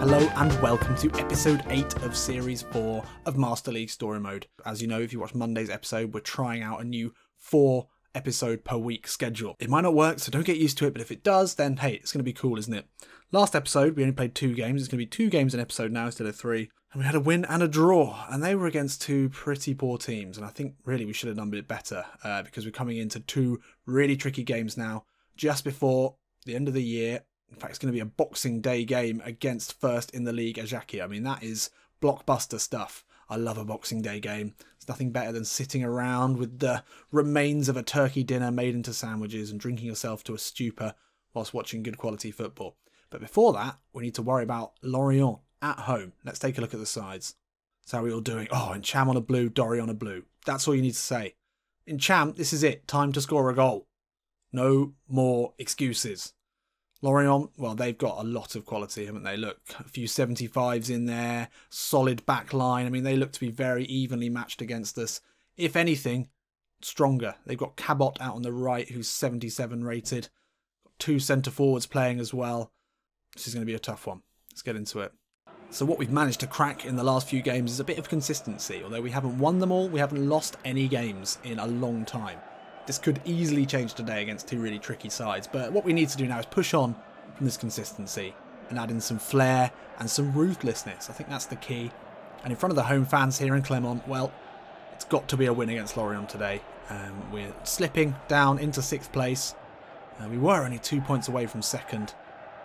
Hello and welcome to episode 8 of series 4 of Master League Story Mode. As you know, if you watch Monday's episode, we're trying out a new 4 episode per week schedule. It might not work, so don't get used to it, but if it does, then hey, it's going to be cool, isn't it? Last episode, we only played 2 games. It's going to be 2 games an episode now instead of 3. And we had a win and a draw, and they were against 2 pretty poor teams. And I think really we should have done a bit better because we're coming into 2 really tricky games now, just before the end of the year. In fact, it's going to be a Boxing Day game against first in the league Ajaccio. I mean, that is blockbuster stuff. I love a Boxing Day game. There's nothing better than sitting around with the remains of a turkey dinner made into sandwiches and drinking yourself to a stupor whilst watching good quality football. But before that, we need to worry about Lorient at home. Let's take a look at the sides. So how are we all doing? Oh, and Cham on a blue, Dory on a blue. That's all you need to say. In Cham, this is it. Time to score a goal. No more excuses. Lorient, well, they've got a lot of quality, haven't they? Look, a few 75s in there, solid back line. I mean, they look to be very evenly matched against us. If anything, stronger. They've got Cabot out on the right, who's 77 rated. Got 2 centre-forwards playing as well. This is going to be a tough one. Let's get into it. So what we've managed to crack in the last few games is a bit of consistency. Although we haven't won them all, we haven't lost any games in a long time. This could easily change today against 2 really tricky sides, but what we need to do now is push on from this consistency and add in some flair and some ruthlessness. I think that's the key. And in front of the home fans here in Clermont, well, it's got to be a win against Lorient today. We're slipping down into 6th place. We were only 2 points away from 2nd.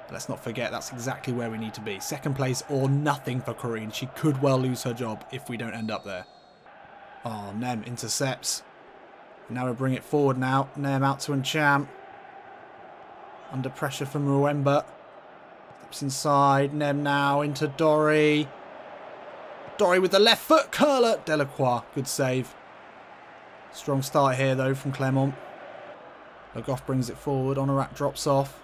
But let's not forget that's exactly where we need to be. 2nd place or nothing for Creeg. She could well lose her job if we don't end up there. Oh, Nem intercepts. Now we bring it forward now. Nem out to Cham. Under pressure from Ruemba. Steps inside. Nem now into Dory. Dory with the left foot. Curler. Delacroix. Good save. Strong start here though from Clermont. Le Goff brings it forward. Honorat drops off.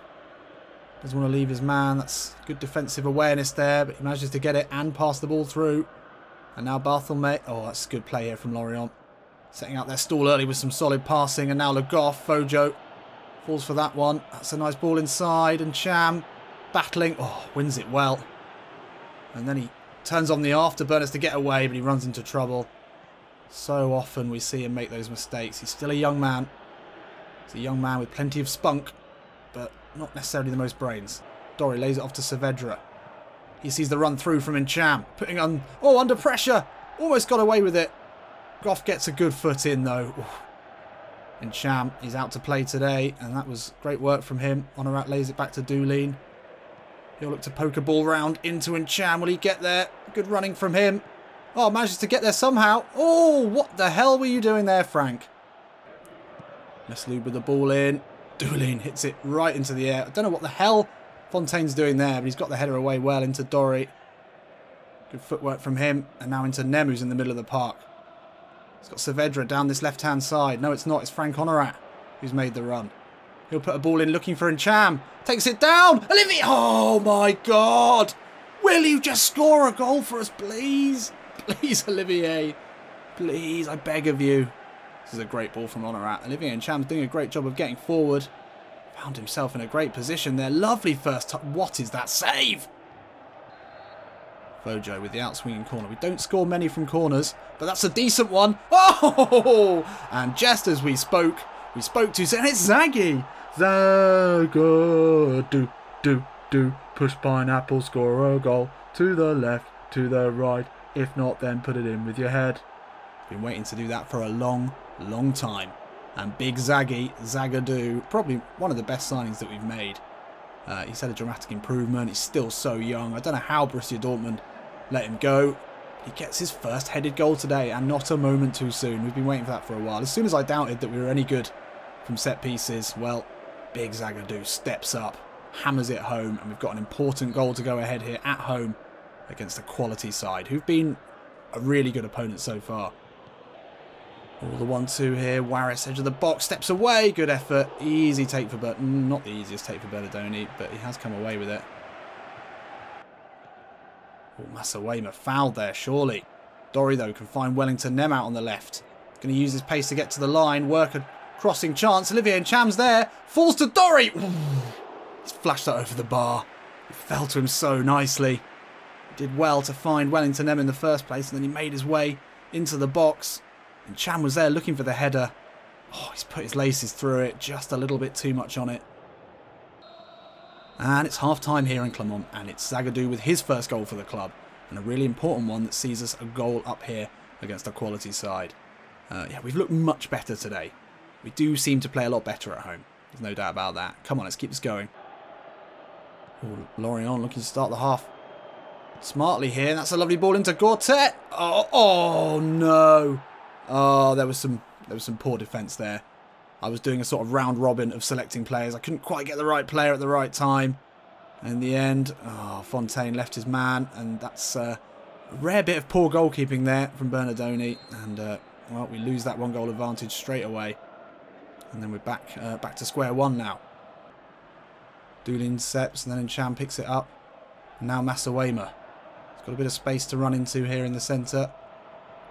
Doesn't want to leave his man. That's good defensive awareness there. But he manages to get it and pass the ball through. And now Barthelme. Oh, that's a good play here from Lorient. Setting out their stall early with some solid passing. And now Le Goff, Fojo, falls for that one. That's a nice ball inside. And Cham battling. Oh, wins it well. And then he turns on the afterburners to get away, but he runs into trouble. So often we see him make those mistakes. He's still a young man. He's a young man with plenty of spunk, but not necessarily the most brains. Dory lays it off to Saavedra. He sees the run through from Cham. Putting on... Oh, under pressure. Almost got away with it. Goff gets a good foot in though. And Cham is out to play today, and that was great work from him. Honorat lays it back to Olin. He'll look to poke a ball round into Cham. Will he get there? Good running from him. Oh, manages to get there somehow. Oh, what the hell were you doing there, Frank? Meslube with the ball in. Olin hits it right into the air. I don't know what the hell Fontaine's doing there, but he's got the header away well into Dory. Good footwork from him, and now into Nem, who's in the middle of the park. He's got Saavedra down this left-hand side. No, it's not. It's Frank Honorat who's made the run. He'll put a ball in looking for Cham. Takes it down. Olivier. Oh, my God. Will you just score a goal for us, please? Please, Olivier. Please, I beg of you. This is a great ball from Honorat. Olivier and Cham's doing a great job of getting forward. Found himself in a great position there. Lovely first touch. What is that save? Fojo with the outswinging corner. We don't score many from corners, but that's a decent one. Oh! And just as we spoke to, and it's Zaggy. Zaga, do, push pineapple, score a goal. To the left, to the right. If not, then put it in with your head. Been waiting to do that for a long, long time. And big Zaggy, Zagadoo, probably one of the best signings that we've made. He's had a dramatic improvement. He's still so young. I don't know how Borussia Dortmund let him go. He gets his first headed goal today, and not a moment too soon. We've been waiting for that for a while. As soon as I doubted that we were any good from set pieces, well, big Zagadou steps up, hammers it home, and we've got an important goal to go ahead here at home against a quality side who've been a really good opponent so far. All the 1-2 here. Warris, edge of the box, steps away. Good effort. Easy take for Burton. Not the easiest take for Bernardoni, but he has come away with it. Oh, Masawema fouled there, surely. Dory, though, can find Wellington Nem out on the left. Going to use his pace to get to the line. Work a crossing chance. Olivier and Cham's there. Falls to Dory. Ooh, he's flashed that over the bar. It fell to him so nicely. Did well to find Wellington M in the first place, and then he made his way into the box. And Cham was there looking for the header. Oh, he's put his laces through it, just a little bit too much on it. And it's half-time here in Clermont, and it's Zagadou with his first goal for the club. And a really important one that sees us a goal up here against a quality side. Yeah, we've looked much better today. We do seem to play a lot better at home. There's no doubt about that. Come on, let's keep this going. Oh, Lorient looking to start the half smartly here. That's a lovely ball into Gortet. Oh no. Oh, there was some poor defence there. I was doing a sort of round robin of selecting players. I couldn't quite get the right player at the right time. And in the end, Fontaine left his man, and that's a rare bit of poor goalkeeping there from Bernardoni. And well, we lose that 1-goal advantage straight away. And then we're back to square one now. Dooley intercepts, and then Cham picks it up. And now Masawema. He's got a bit of space to run into here in the centre.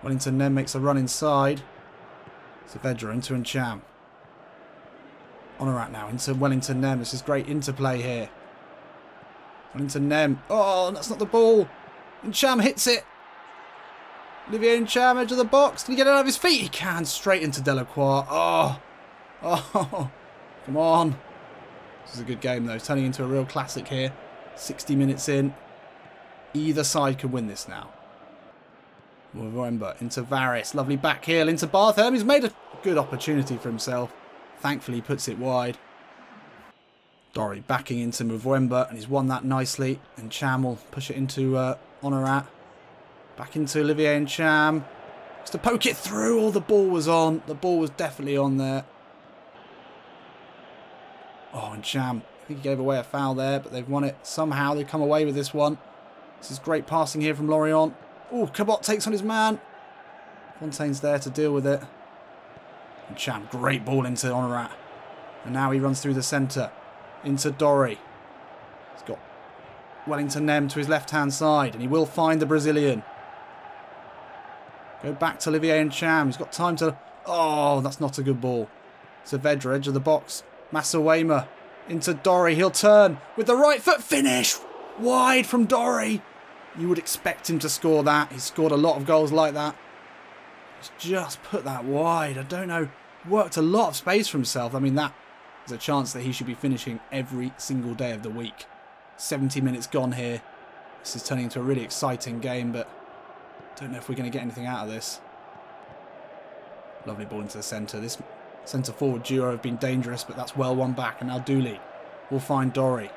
Wellington then makes a run inside. Saavedra into Cham. Honorat now into Wellington Nem. This is great interplay here. Wellington Nem. Oh, that's not the ball. Cham hits it. Olivier Cham, edge of the box. Can he get it out of his feet? He can. Straight into Delacroix. Oh, come on. This is a good game, though. Turning into a real classic here. 60 minutes in. Either side can win this now. November into Varis. Lovely back heel into Bartham. He's made a good opportunity for himself. Thankfully, he puts it wide. Dorry backing into Mwemba, and he's won that nicely. And Cham will push it into Honorat. Back into Olivier and Cham. Just to poke it through. Oh, the ball was on. The ball was definitely on there. Oh, and Cham, I think he gave away a foul there, but they've won it somehow. They've come away with this one. This is great passing here from Lorient. Oh, Cabot takes on his man. Fontaine's there to deal with it. And Cham, great ball into Honorat. And now he runs through the centre. Into Dorry. He's got Wellington Nem to his left-hand side. And he will find the Brazilian. Go back to Olivier and Cham. He's got time to... Oh, that's not a good ball. Saavedra, edge of the box. Masawema into Dorry. He'll turn with the right foot. Finish! Wide from Dorry. You would expect him to score that. He's scored a lot of goals like that. He's just put that wide. I don't know. Worked a lot of space for himself. I mean, that is a chance that he should be finishing every single day of the week. 70 minutes gone here. This is turning into a really exciting game, but I don't know if we're going to get anything out of this. Lovely ball into the centre. This centre-forward duo have been dangerous, but that's well won back. And now Dooley will find Dorry.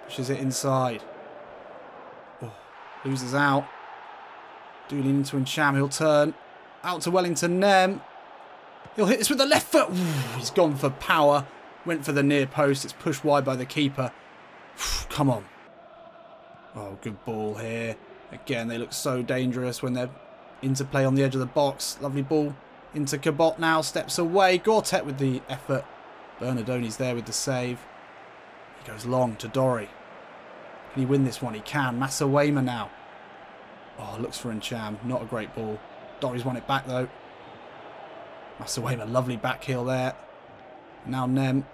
Pushes it inside. Oh, loses out. Dooley into Cham. He'll turn. Out to Wellington Nem. He'll hit this with the left foot. Ooh, he's gone for power. Went for the near post. It's pushed wide by the keeper. Come on. Oh, good ball here. Again, they look so dangerous when they're interplay on the edge of the box. Lovely ball into Cabot now. Steps away. Gortet with the effort. Bernardoni's there with the save. He goes long to Dorry. Can he win this one? He can. Masawema now. Oh, looks for Cham. Not a great ball. Dorry's won it back though. Masawema, lovely back heel there. Now Nem.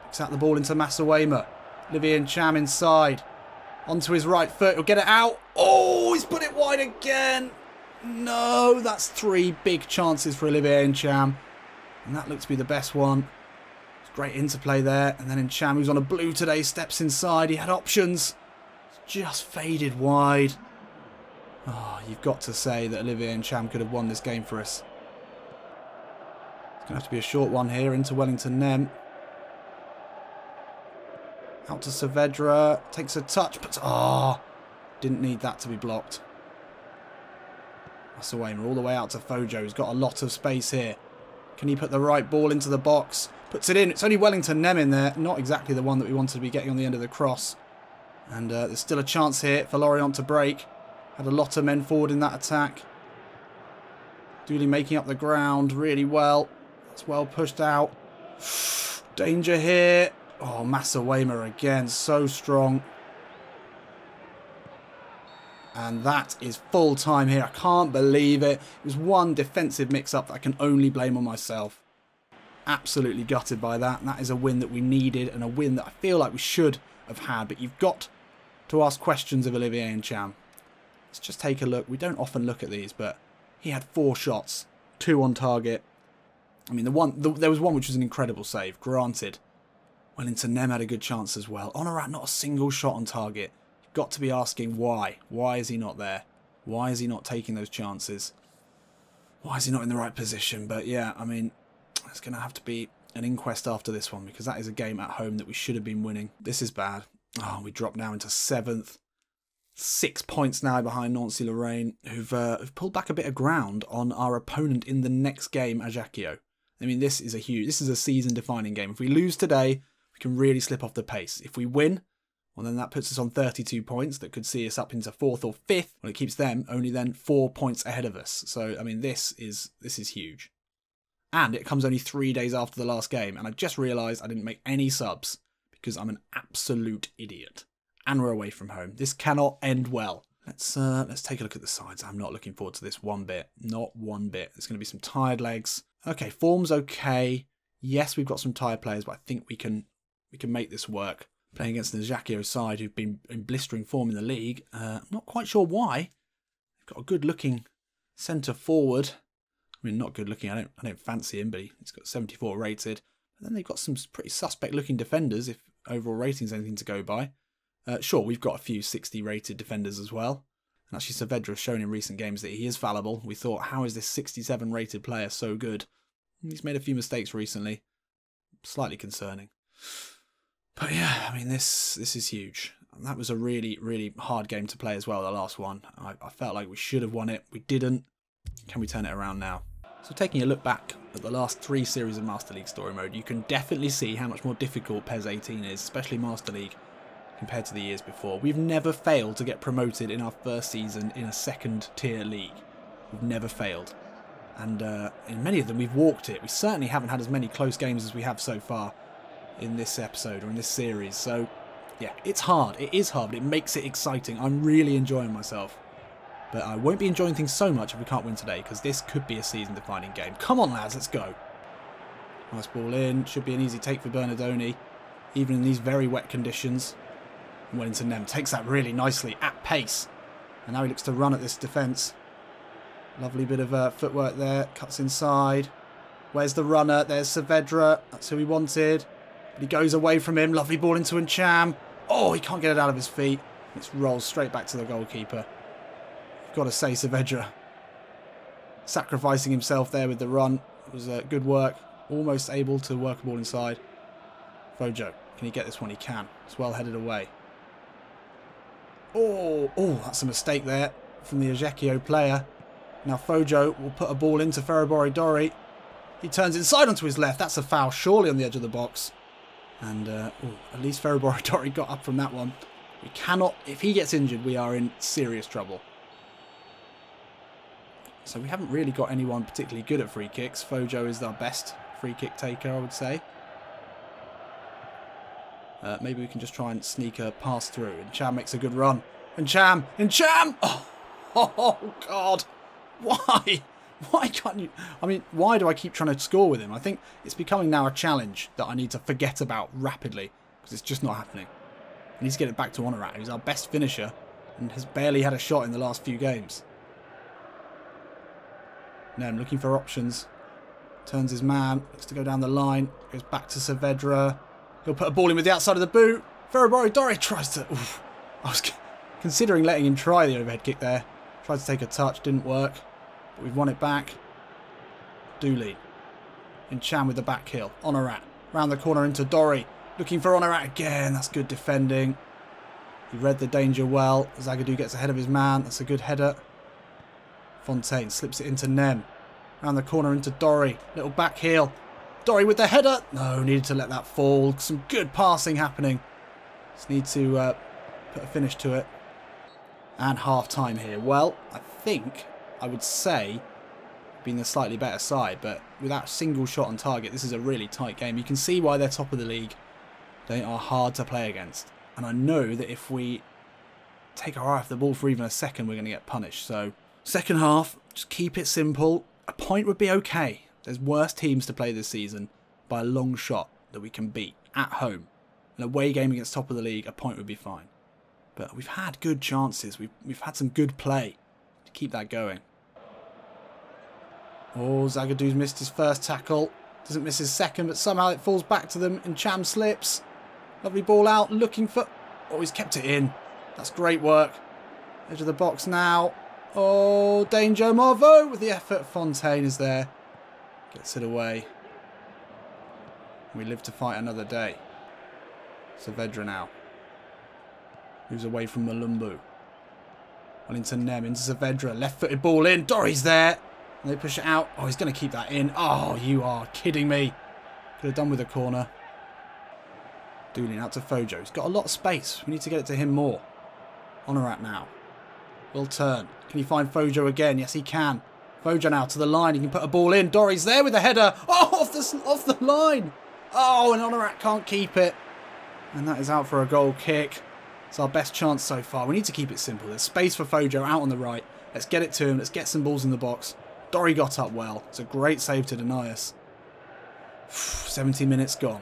Picks out the ball into Masawema. Olivier and Cham inside. Onto his right foot. He'll get it out. Oh, he's put it wide again. No, that's 3 big chances for Olivier and Cham. And that looks to be the best one. It's great interplay there. And then Cham, who's on a blue today, steps inside. He had options. It's just faded wide. Oh, you've got to say that Olivier and Cham could have won this game for us. It's going to have to be a short one here into Wellington Nem. Out to Saavedra. Takes a touch, but didn't need that to be blocked. Masawema all the way out to Fojo, who's got a lot of space here. Can he put the right ball into the box? Puts it in. It's only Wellington Nem in there. Not exactly the one that we wanted to be getting on the end of the cross. And there's still a chance here for Lorient to break. Had a lot of men forward in that attack. Dooley making up the ground really well. That's well pushed out. Danger here. Oh, Masawema again. So strong. And that is full time here. I can't believe it. It was one defensive mix-up that I can only blame on myself. Absolutely gutted by that. And that is a win that we needed and a win that I feel like we should have had. But you've got to ask questions of Olivier and Cham. Let's just take a look. We don't often look at these, but he had 4 shots, 2 on target. I mean, there was one which was an incredible save, granted. Wellington Nem had a good chance as well. Honorat, not a single shot on target. You've got to be asking why. Why is he not there? Why is he not taking those chances? Why is he not in the right position? But yeah, I mean, it's going to have to be an inquest after this one, because that is a game at home that we should have been winning. This is bad. Oh, we drop now into 7th. 6 points now behind Nancy Lorraine, who've pulled back a bit of ground on our opponent in the next game, Ajaccio. I mean, this is a season-defining game. If we lose today, we can really slip off the pace. If we win, well, then that puts us on 32 points. That could see us up into 4th or 5th. Well, it keeps them only then 4 points ahead of us. So, I mean, this is huge. And it comes only 3 days after the last game. And I just realised I didn't make any subs because I'm an absolute idiot. And we're away from home. This cannot end well. Let's take a look at the sides. I'm not looking forward to this one bit. Not one bit. There's going to be some tired legs. Okay, form's okay. Yes, we've got some tired players, but I think we can make this work. Playing against the Ajaccio side, who've been in blistering form in the league. I'm not quite sure why. They've got a good-looking centre forward. I mean, not good-looking. I don't fancy him, but he's got 74 rated. And then they've got some pretty suspect-looking defenders, if overall rating's anything to go by. Sure, we've got a few 60 rated defenders as well. And actually, Saavedra has shown in recent games that he is fallible. We thought, how is this 67 rated player so good? He's made a few mistakes recently. Slightly concerning. But yeah, I mean, this is huge. And that was a really, really hard game to play as well, the last one. I felt like we should have won it. We didn't. Can we turn it around now? So taking a look back at the last 3 series of Master League Story Mode, you can definitely see how much more difficult PES 18 is, especially Master League, compared to the years before. We've never failed to get promoted in our first season in a 2nd tier league. We've never failed. And in many of them we've walked it. We certainly haven't had as many close games as we have so far in this episode or in this series. So yeah, it's hard. It is hard, but it makes it exciting. I'm really enjoying myself. But I won't be enjoying things so much if we can't win today, because this could be a season-defining game. Come on, lads, let's go. Nice ball in. Should be an easy take for Bernardoni, even in these very wet conditions. Wellington Nem takes that really nicely at pace. And now he looks to run at this defence. Lovely bit of footwork there. Cuts inside. Where's the runner? There's Saavedra. That's who he wanted. But he goes away from him. Lovely ball into Ncham. Oh, he can't get it out of his feet. It rolls straight back to the goalkeeper. You've got to say, Saavedra sacrificing himself there with the run. It was good work. Almost able to work a ball inside. Fojo, can he get this one? He can. It's well headed away. Oh, that's a mistake there from the Ajaccio player. Now Fojo will put a ball into Ferrobori Dori. He turns inside onto his left. That's a foul, surely on the edge of the box. And at least Ferrobori Dori got up from that one. We cannot, if he gets injured, we are in serious trouble. So we haven't really got anyone particularly good at free kicks. Fojo is our best free kick taker, I would say. Maybe we can just try and sneak a pass through. And Ncham makes a good run. Ncham! Oh, God! Why? Why can't you... I mean, why do I keep trying to score with him? I think it's becoming now a challenge that I need to forget about rapidly, because it's just not happening. I need to get it back to Honorat, who's our best finisher and has barely had a shot in the last few games. Nem looking for options. Turns his man. Looks to go down the line. Goes back to Saavedra. He'll put a ball in with the outside of the boot. Ferrobori Dori tries to... Oof. I was considering letting him try the overhead kick there. Tried to take a touch. Didn't work. But we've won it back. Dooley. Ncham with the back heel. Honorat. Round the corner into Dori. Looking for Honorat again. That's good defending. He read the danger well. Zagadou gets ahead of his man. That's a good header. Fontaine slips it into Nem. Round the corner into Dori. Little back heel. Dori with the header. No, needed to let that fall. Some good passing happening. Just need to put a finish to it. And half time here. Well, I think I would say being the slightly better side, but without a single shot on target, this is a really tight game. You can see why they're top of the league. They are hard to play against. And I know that if we take our eye off the ball for even a second, we're going to get punished. So, second half, just keep it simple. A point would be okay. There's worse teams to play this season by a long shot that we can beat at home. An away game against top of the league, a point would be fine. But we've had good chances. We've had some good play to keep that going. Oh, Zagadou's missed his first tackle. Doesn't miss his second, but somehow it falls back to them and Cham slips. Lovely ball out, looking for... Oh, he's kept it in. That's great work. Edge of the box now. Oh, danger, Marvo with the effort. Fontaine is there. Gets it away. We live to fight another day. Saavedra now. Moves away from Malumbu. Well into Nem, into Saavedra. Left-footed ball in. Dorry's there. And they push it out. Oh, he's going to keep that in. Oh, you are kidding me. Could have done with a corner. Doolin out to Fojo. He's got a lot of space. We need to get it to him more. Honorat now. Will turn. Can he find Fojo again? Yes, he can. Fojo now to the line. He can put a ball in. Dorry's there with the header. Oh, off the line. Oh, and Honorat can't keep it. And that is out for a goal kick. It's our best chance so far. We need to keep it simple. There's space for Fojo out on the right. Let's get it to him. Let's get some balls in the box. Dorry got up well. It's a great save to deny us. 70 minutes gone.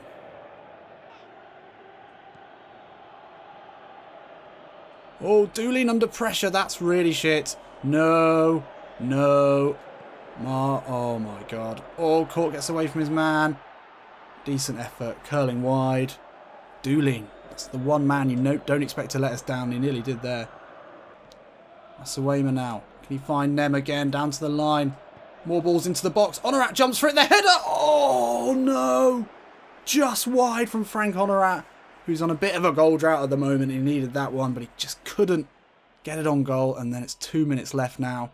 Oh, Doolin under pressure. That's really shit. No. No. Oh, my God. Oh, Court gets away from his man. Decent effort. Curling wide. Doolin. That's the one man you don't expect to let us down. He nearly did there. Masawema now. Can he find Nem again? Down to the line. More balls into the box. Honorat jumps for it. The header. Oh, no. Just wide from Frank Honorat, who's on a bit of a goal drought at the moment. He needed that one, but he just couldn't get it on goal. And then it's 2 minutes left now.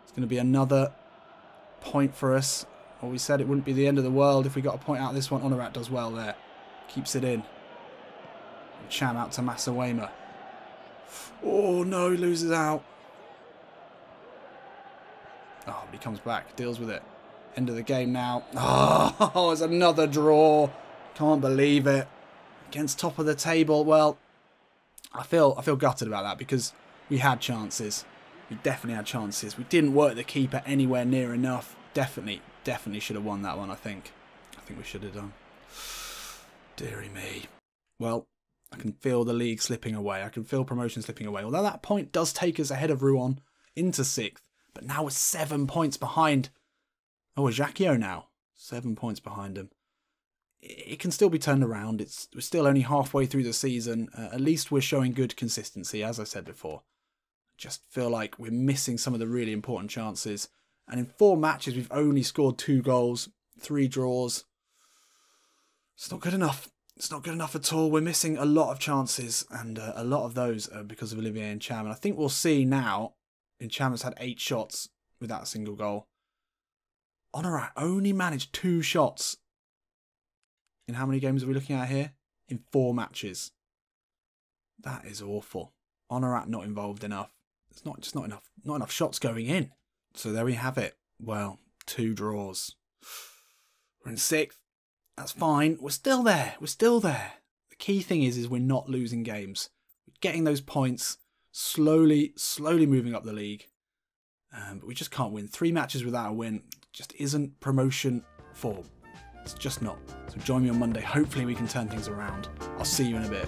It's going to be another point for us. Well, we said it wouldn't be the end of the world if we got a point out of this one. Honorat does well there. Keeps it in. Cham out to Masawema. Oh, no, he loses out. Oh, but he comes back, deals with it. End of the game now. Oh, it's another draw. Can't believe it. Against top of the table. Well, I feel gutted about that because we had chances. We definitely had chances. We didn't work the keeper anywhere near enough. Definitely should have won that one, I think. I think we should have done. Deary me. Well, I can feel the league slipping away. I can feel promotion slipping away. Although that point does take us ahead of Rouen into 6th. But now we're 7 points behind. Oh, Ajaccio now. 7 points behind him. It can still be turned around. We're still only halfway through the season. At least we're showing good consistency, as I said before. Just feel like we're missing some of the really important chances. And in 4 matches, we've only scored 2 goals, 3 draws. It's not good enough. It's not good enough at all. We're missing a lot of chances, and a lot of those are because of Olivier and Cham. And I think we'll see now, Cham has had 8 shots without a single goal. Honorat only managed 2 shots. In how many games are we looking at here? In 4 matches. That is awful. Honorat not involved enough. It's not enough shots going in. So there we have it. Well, 2 draws. We're in 6th. That's fine. We're still there. We're still there. The key thing is we're not losing games. We're getting those points, slowly moving up the league. But we just can't win. 3 matches without a win just isn't promotion form. It's just not. So join me on Monday. Hopefully we can turn things around. I'll see you in a bit.